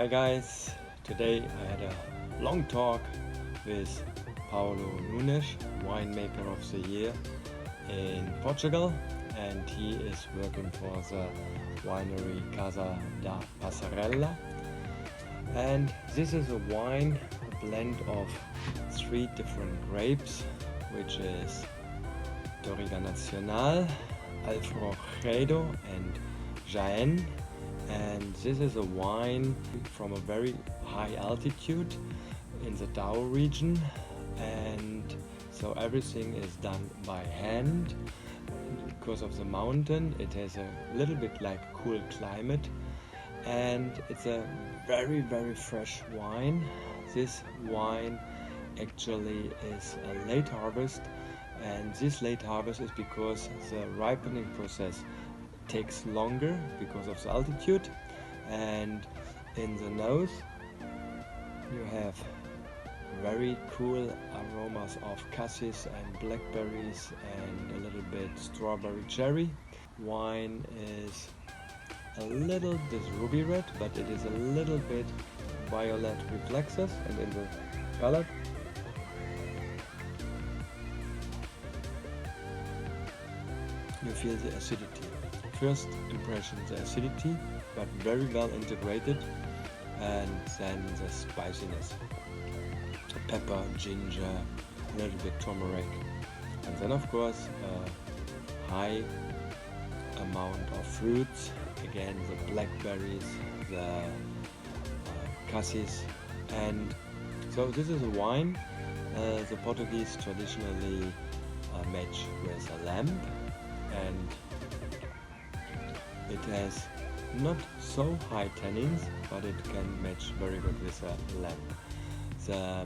Hi guys, today I had a long talk with Paulo Nunes, winemaker of the year in Portugal, and he is working for the winery Casa da Passarella. And this is a wine, a blend of 3 different grapes, which is Touriga Nacional, Alfroredo and Jaén. And this is a wine from a very high altitude in the Dow region, and so everything is done by hand because of the mountain. It has a little bit like cool climate, and it's a very fresh wine. This wine actually is a late harvest, and this late harvest is because the ripening process takes longer because of the altitude. And in the nose you have very cool aromas of cassis and blackberries and a little bit strawberry cherry. Wine is a little bit ruby red, but it is a little bit violet reflexes, and in the palate you feel the acidity. First impression, the acidity, but very well integrated, and then the spiciness, the pepper, ginger, a little bit turmeric, and then of course a high amount of fruits, again the blackberries, the cassis. And so this is a wine the Portuguese traditionally match with a lamb, and it has not so high tannins, but it can match very good with a lamb. The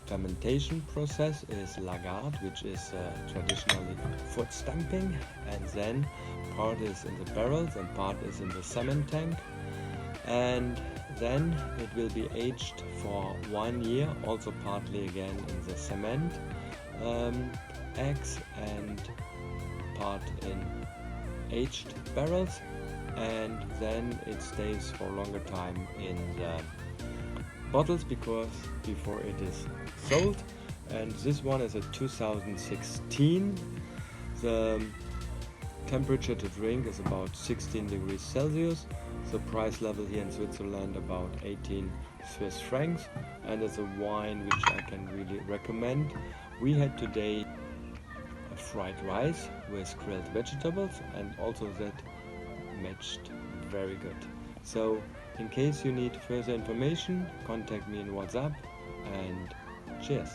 fermentation process is lagarde, which is traditionally foot stamping, and then part is in the barrels and part is in the cement tank, and then it will be aged for 1 year, also partly again in the cement eggs and part in aged barrels, and then it stays for a longer time in the bottles before it is sold. And this one is a 2016. The temperature to drink is about 16 degrees Celsius. The price level here in Switzerland about 18 Swiss francs, and it's a wine which I can really recommend. We had today fried rice with grilled vegetables, and also that matched very good. So in case you need further information, contact me in WhatsApp, and cheers.